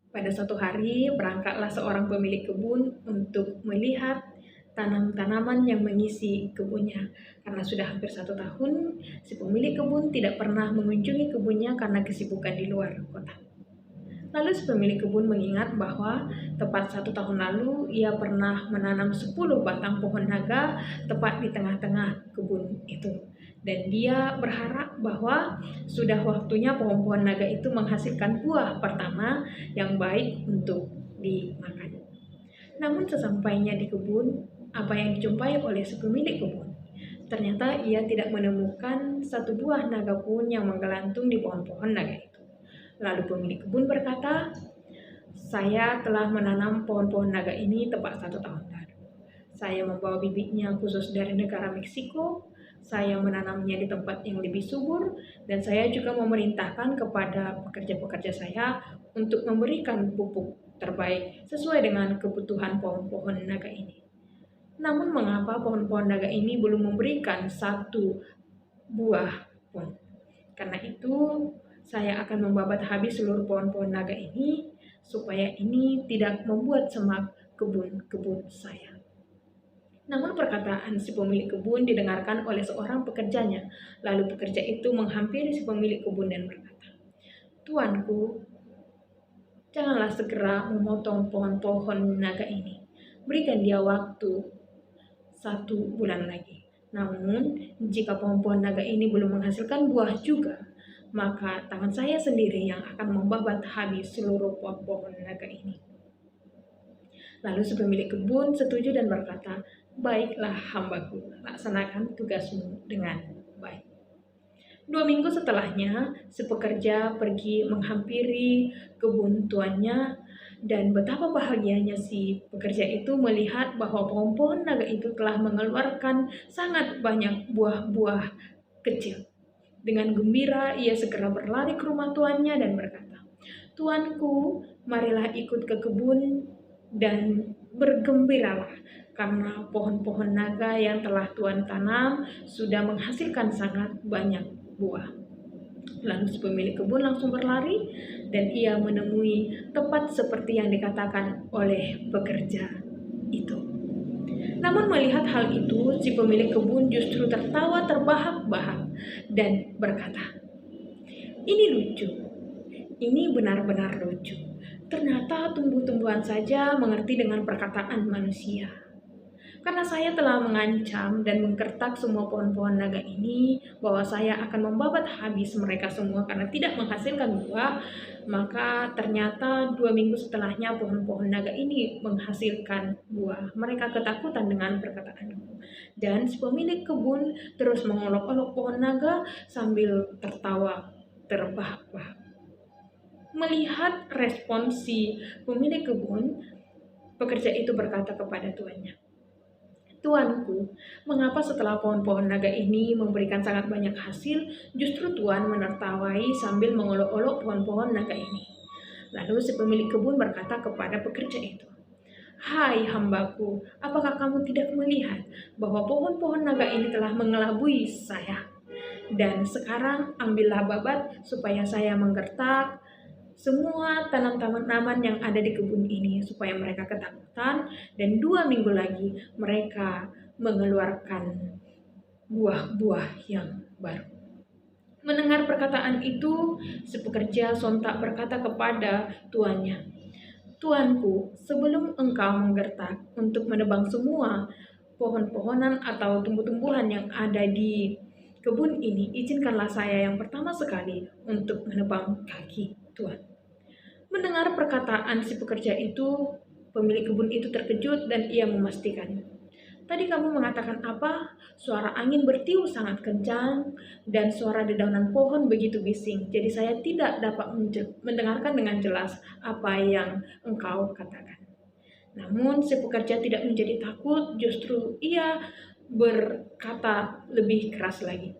Pada suatu hari, berangkatlah seorang pemilik kebun untuk melihat tanam-tanaman yang mengisi kebunnya. Karena sudah hampir 1 tahun, si pemilik kebun tidak pernah mengunjungi kebunnya karena kesibukan di luar kota. Lalu si pemilik kebun mengingat bahwa tepat 1 tahun lalu ia pernah menanam 10 batang pohon naga tepat di tengah-tengah kebun itu. Dan dia berharap bahwa sudah waktunya pohon-pohon naga itu menghasilkan buah pertama yang baik untuk dimakan. Namun sesampainya di kebun, apa yang dijumpai oleh si pemilik kebun? Ternyata ia tidak menemukan satu buah naga pun yang menggelantung di pohon-pohon naga itu. Lalu pemilik kebun berkata, "Saya telah menanam pohon-pohon naga ini tepat 1 tahun lalu. Saya membawa bibitnya khusus dari negara Meksiko. Saya menanamnya di tempat yang lebih subur, dan saya juga memerintahkan kepada pekerja-pekerja saya untuk memberikan pupuk terbaik sesuai dengan kebutuhan pohon-pohon naga ini. Namun mengapa pohon-pohon naga ini belum memberikan satu buah pun? Karena itu, saya akan membabat habis seluruh pohon-pohon naga ini supaya ini tidak membuat semak kebun-kebun saya." Namun perkataan si pemilik kebun didengarkan oleh seorang pekerjanya. Lalu pekerja itu menghampiri si pemilik kebun dan berkata, "Tuanku, janganlah segera memotong pohon-pohon naga ini. Berikan dia waktu 1 bulan lagi. Namun, jika pohon-pohon naga ini belum menghasilkan buah juga, maka tangan saya sendiri yang akan membabat habis seluruh pohon-pohon naga ini." Lalu si pemilik kebun setuju dan berkata, "Baiklah hambaku, laksanakan tugasmu dengan baik." 2 minggu setelahnya, si pekerja pergi menghampiri kebun tuannya, dan betapa bahagianya si pekerja itu melihat bahwa pohon-pohon naga itu telah mengeluarkan sangat banyak buah-buah kecil. Dengan gembira, ia segera berlari ke rumah tuannya dan berkata, "Tuanku, marilah ikut ke kebun dan bergembiralah, karena pohon-pohon naga yang telah Tuan tanam sudah menghasilkan sangat banyak buah." Lalu si pemilik kebun langsung berlari dan ia menemui tepat seperti yang dikatakan oleh pekerja itu. Namun melihat hal itu, si pemilik kebun justru tertawa terbahak-bahak dan berkata, "Ini lucu, ini benar-benar lucu. Ternyata tumbuh-tumbuhan saja mengerti dengan perkataan manusia. Karena saya telah mengancam dan menggertak semua pohon-pohon naga ini bahwa saya akan membabat habis mereka semua karena tidak menghasilkan buah, maka ternyata 2 minggu setelahnya pohon-pohon naga ini menghasilkan buah. Mereka ketakutan dengan perkataanku." Dan si pemilik kebun terus mengolok-olok pohon naga sambil tertawa terbahak-bahak. Melihat respon si pemilik kebun, pekerja itu berkata kepada tuannya, "Tuanku, mengapa setelah pohon-pohon naga ini memberikan sangat banyak hasil, justru Tuan menertawai sambil mengolok-olok pohon-pohon naga ini?" Lalu si pemilik kebun berkata kepada pekerja itu, "Hai hambaku, apakah kamu tidak melihat bahwa pohon-pohon naga ini telah mengelabui saya? Dan sekarang ambillah babat supaya saya menggertak semua tanam-tanaman yang ada di kebun ini supaya mereka ketakutan, dan 2 minggu lagi mereka mengeluarkan buah-buah yang baru." Mendengar perkataan itu, si pekerja sontak berkata kepada tuannya, "Tuanku, sebelum engkau menggertak untuk menebang semua pohon-pohonan atau tumbuh-tumbuhan yang ada di kebun ini, izinkanlah saya yang pertama sekali untuk menebang kaki Tuan." Mendengar perkataan si pekerja itu, pemilik kebun itu terkejut dan ia memastikan, "Tadi kamu mengatakan apa? Suara angin bertiup sangat kencang dan suara dedaunan pohon begitu bising. Jadi saya tidak dapat mendengarkan dengan jelas apa yang engkau katakan." Namun si pekerja tidak menjadi takut, justru ia berkata lebih keras lagi,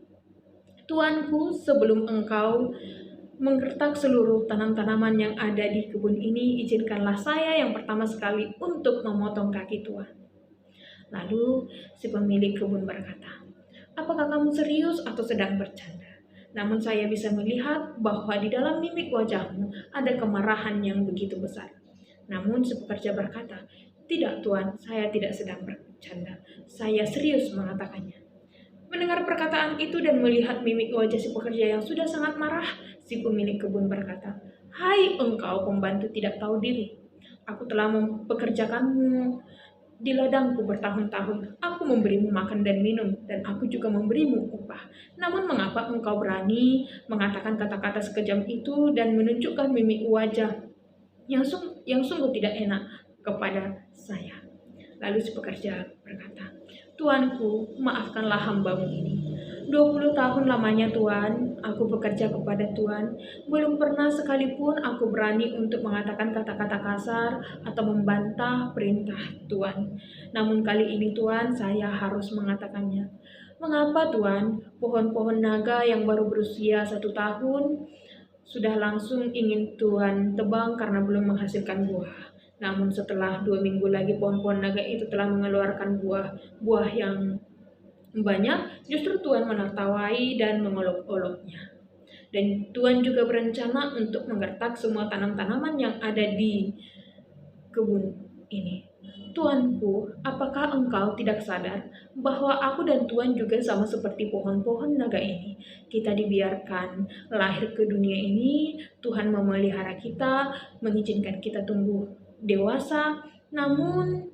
"Tuanku, sebelum engkau menggertak seluruh tanam-tanaman yang ada di kebun ini, izinkanlah saya yang pertama sekali untuk memotong kaki Tuan." Lalu si pemilik kebun berkata, "Apakah kamu serius atau sedang bercanda?" Namun saya bisa melihat bahwa di dalam mimik wajahmu ada kemarahan yang begitu besar. Namun si pekerja berkata, tidak Tuan, saya tidak sedang bercanda. Saya serius mengatakannya. Mendengar perkataan itu dan melihat mimik wajah si pekerja yang sudah sangat marah, si pemilik kebun berkata, "Hai engkau pembantu tidak tahu diri. Aku telah mempekerjakanmu di ladangku bertahun-tahun. Aku memberimu makan dan minum, dan aku juga memberimu upah. Namun mengapa engkau berani mengatakan kata-kata sekejam itu dan menunjukkan mimik wajah yang sungguh tidak enak kepada saya?" Lalu si pekerja berkata, "Tuanku, maafkanlah hambamu ini. 20 tahun lamanya Tuan, aku bekerja kepada Tuan. Belum pernah sekalipun aku berani untuk mengatakan kata-kata kasar atau membantah perintah Tuan. Namun kali ini Tuan, saya harus mengatakannya. Mengapa Tuan, pohon-pohon naga yang baru berusia 1 tahun sudah langsung ingin Tuan tebang karena belum menghasilkan buah? Namun setelah 2 minggu lagi pohon-pohon naga itu telah mengeluarkan buah yang banyak, justru Tuan menertawai dan mengolok-oloknya. Dan Tuan juga berencana untuk menggertak semua tanam-tanaman yang ada di kebun ini. Tuanku, apakah engkau tidak sadar bahwa aku dan Tuan juga sama seperti pohon-pohon naga ini? Kita dibiarkan lahir ke dunia ini, Tuhan memelihara kita, mengizinkan kita tumbuh dewasa, namun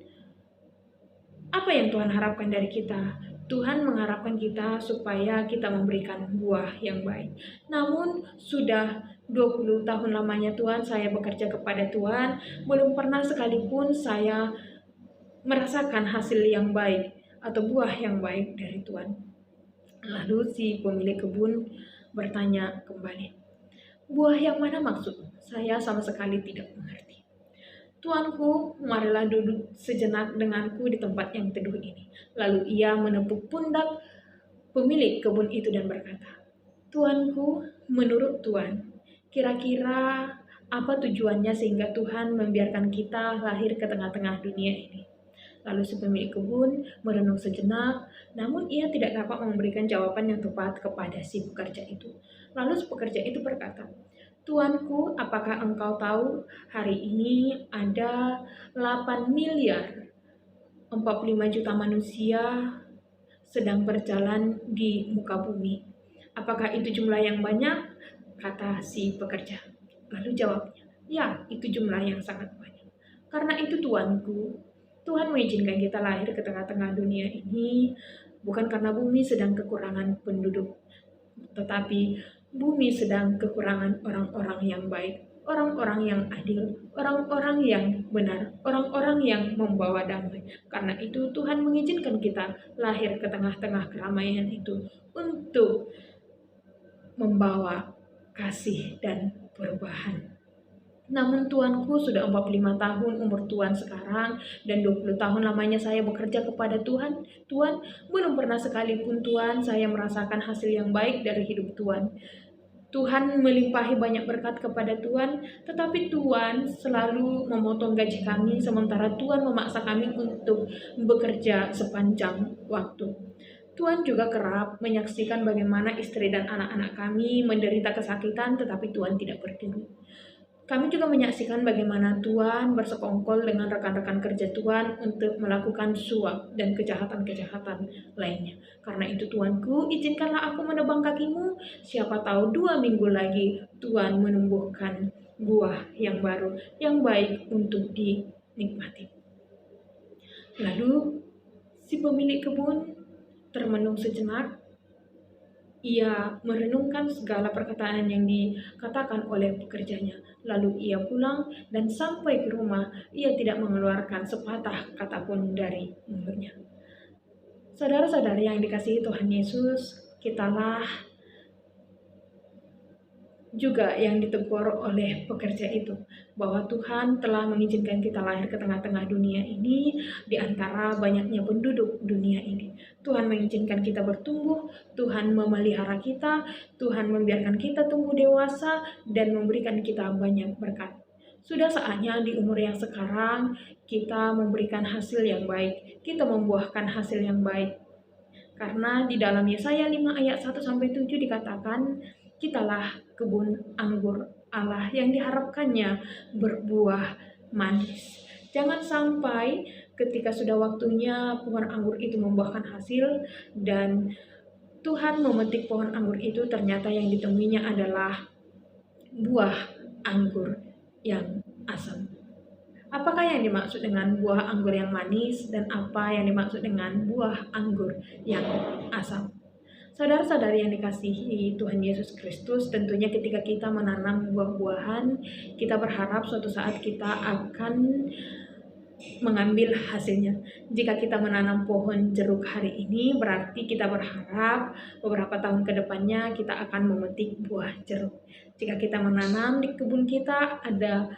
apa yang Tuhan harapkan dari kita? Tuhan mengharapkan kita supaya kita memberikan buah yang baik. Namun sudah 20 tahun lamanya Tuhan, saya bekerja kepada Tuhan, belum pernah sekalipun saya merasakan hasil yang baik atau buah yang baik dari Tuhan. Lalu si pemilik kebun bertanya kembali, "Buah yang mana maksudmu? Saya sama sekali tidak mengerti." "Tuanku, marilah duduk sejenak denganku di tempat yang teduh ini." Lalu ia menepuk pundak pemilik kebun itu dan berkata, "Tuanku, menurut Tuan, kira-kira apa tujuannya sehingga Tuhan membiarkan kita lahir ke tengah-tengah dunia ini?" Lalu si pemilik kebun merenung sejenak, namun ia tidak dapat memberikan jawaban yang tepat kepada si pekerja itu. Lalu si pekerja itu berkata, "Tuanku, apakah engkau tahu hari ini ada 8 miliar 45 juta manusia sedang berjalan di muka bumi? Apakah itu jumlah yang banyak?" Kata si pekerja. Lalu jawabnya, "Ya, itu jumlah yang sangat banyak. Karena itu Tuanku, Tuhan mengizinkan kita lahir ke tengah-tengah dunia ini bukan karena bumi sedang kekurangan penduduk, tetapi bumi sedang kekurangan orang-orang yang baik, orang-orang yang adil, orang-orang yang benar, orang-orang yang membawa damai. Karena itu Tuhan mengizinkan kita lahir ke tengah-tengah keramaian itu untuk membawa kasih dan perubahan." Namun Tuanku, sudah 45 tahun umur Tuan sekarang dan 20 tahun lamanya saya bekerja kepada Tuhan. Tuan, belum pernah sekalipun Tuan saya merasakan hasil yang baik dari hidup Tuan. Tuhan melimpahi banyak berkat kepada Tuan, tetapi Tuan selalu memotong gaji kami sementara Tuan memaksa kami untuk bekerja sepanjang waktu. Tuan juga kerap menyaksikan bagaimana istri dan anak-anak kami menderita kesakitan, tetapi Tuan tidak peduli. Kami juga menyaksikan bagaimana Tuan bersekongkol dengan rekan-rekan kerja Tuan untuk melakukan suap dan kejahatan-kejahatan lainnya. Karena itu Tuanku, izinkanlah aku menebang kakimu. Siapa tahu 2 minggu lagi Tuan menumbuhkan buah yang baru, yang baik untuk dinikmati. Lalu si pemilik kebun termenung sejenak. Ia merenungkan segala perkataan yang dikatakan oleh pekerjanya. Lalu ia pulang dan sampai ke rumah, ia tidak mengeluarkan sepatah kata pun dari mulutnya. Saudara-saudari yang dikasihi Tuhan Yesus, kitalah juga yang ditegur oleh pekerja itu, bahwa Tuhan telah mengizinkan kita lahir ke tengah-tengah dunia ini di antara banyaknya penduduk dunia ini. Tuhan mengizinkan kita bertumbuh, Tuhan memelihara kita, Tuhan membiarkan kita tumbuh dewasa dan memberikan kita banyak berkat. Sudah saatnya di umur yang sekarang kita memberikan hasil yang baik, kita membuahkan hasil yang baik. Karena di dalam Yesaya 5 ayat 1-7 dikatakan, "Kitalah kebun anggur Allah yang diharapkannya berbuah manis." Jangan sampai ketika sudah waktunya pohon anggur itu membuahkan hasil dan Tuhan memetik pohon anggur itu, ternyata yang ditemuinya adalah buah anggur yang asam. Apakah yang dimaksud dengan buah anggur yang manis dan apa yang dimaksud dengan buah anggur yang asam? Saudara-saudari yang dikasihi Tuhan Yesus Kristus, tentunya ketika kita menanam buah-buahan, kita berharap suatu saat kita akan mengambil hasilnya. Jika kita menanam pohon jeruk hari ini, berarti kita berharap beberapa tahun ke depannya kita akan memetik buah jeruk. Jika kita menanam di kebun kita ada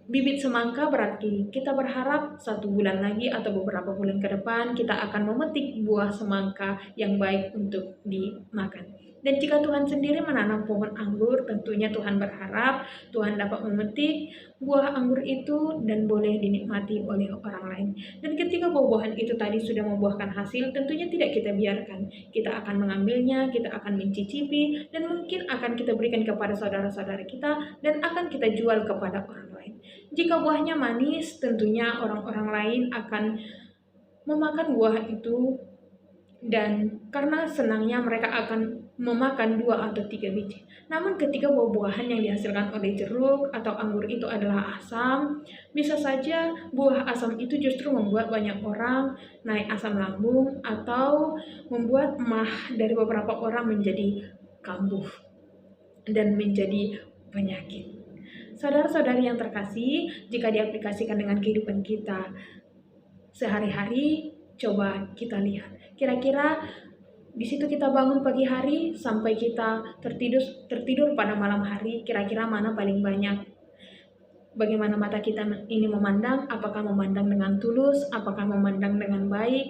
bibit semangka, berarti kita berharap 1 bulan lagi atau beberapa bulan ke depan kita akan memetik buah semangka yang baik untuk dimakan. Dan jika Tuhan sendiri menanam pohon anggur, tentunya Tuhan berharap Tuhan dapat memetik buah anggur itu dan boleh dinikmati oleh orang lain. Dan ketika buah-buahan itu tadi sudah membuahkan hasil, tentunya tidak kita biarkan. Kita akan mengambilnya, kita akan mencicipi, dan mungkin akan kita berikan kepada saudara-saudara kita dan akan kita jual kepada orang lain. Jika buahnya manis, tentunya orang-orang lain akan memakan buah itu, dan karena senangnya mereka akan memakan 2 atau 3 biji. Namun ketika buah-buahan yang dihasilkan oleh jeruk atau anggur itu adalah asam, bisa saja buah asam itu justru membuat banyak orang naik asam lambung atau membuat emah dari beberapa orang menjadi kambuh dan menjadi penyakit. Saudara-saudari yang terkasih, jika diaplikasikan dengan kehidupan kita sehari-hari, coba kita lihat. Kira-kira di situ kita bangun pagi hari sampai kita tertidur pada malam hari, kira-kira mana paling banyak? Bagaimana mata kita ini memandang? Apakah memandang dengan tulus? Apakah memandang dengan baik?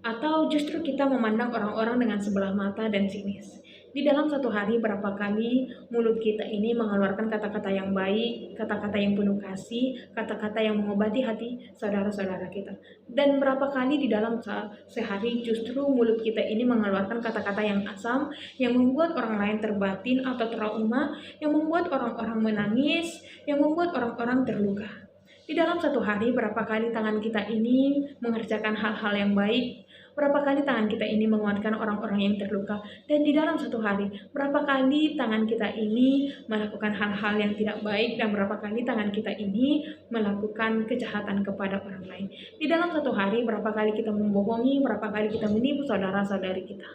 Atau justru kita memandang orang-orang dengan sebelah mata dan sinis? Di dalam satu hari berapa kali mulut kita ini mengeluarkan kata-kata yang baik, kata-kata yang penuh kasih, kata-kata yang mengobati hati saudara-saudara kita. Dan berapa kali di dalam sehari justru mulut kita ini mengeluarkan kata-kata yang asam, yang membuat orang lain terbatin atau trauma, yang membuat orang-orang menangis, yang membuat orang-orang terluka. Di dalam satu hari berapa kali tangan kita ini mengerjakan hal-hal yang baik, berapa kali tangan kita ini menguatkan orang-orang yang terluka, dan di dalam satu hari berapa kali tangan kita ini melakukan hal-hal yang tidak baik, dan berapa kali tangan kita ini melakukan kejahatan kepada orang lain. Di dalam satu hari berapa kali kita membohongi, berapa kali kita menipu saudara-saudari kita.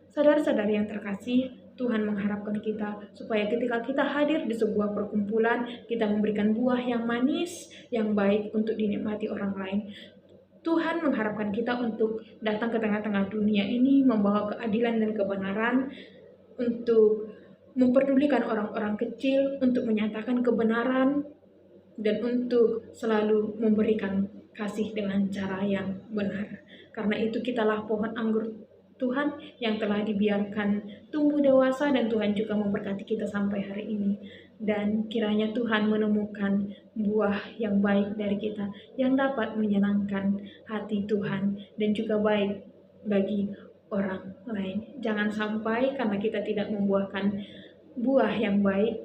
Saudara-saudari yang terkasih, Tuhan mengharapkan kita supaya ketika kita hadir di sebuah perkumpulan, kita memberikan buah yang manis, yang baik untuk dinikmati orang lain. Tuhan mengharapkan kita untuk datang ke tengah-tengah dunia ini membawa keadilan dan kebenaran, untuk memperdulikan orang-orang kecil, untuk menyatakan kebenaran, dan untuk selalu memberikan kasih dengan cara yang benar. Karena itu kitalah pohon anggur Tuhan yang telah dibiarkan tumbuh dewasa, dan Tuhan juga memberkati kita sampai hari ini. Dan kiranya Tuhan menemukan buah yang baik dari kita yang dapat menyenangkan hati Tuhan dan juga baik bagi orang lain. Jangan sampai karena kita tidak membuahkan buah yang baik,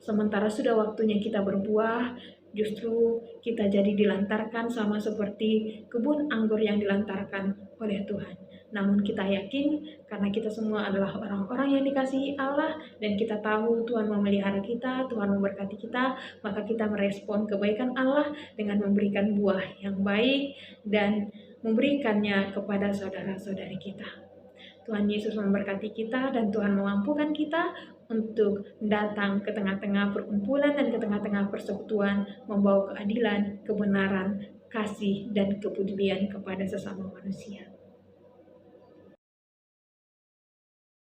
sementara sudah waktunya kita berbuah, justru kita jadi dilantarkan sama seperti kebun anggur yang dilantarkan oleh Tuhan. Namun kita yakin karena kita semua adalah orang-orang yang dikasihi Allah dan kita tahu Tuhan memelihara kita, Tuhan memberkati kita, maka kita merespon kebaikan Allah dengan memberikan buah yang baik dan memberikannya kepada saudara-saudari kita. Tuhan Yesus memberkati kita dan Tuhan memampukan kita untuk datang ke tengah-tengah perkumpulan dan ke tengah-tengah persekutuan, membawa keadilan, kebenaran, kasih, dan kepedulian kepada sesama manusia.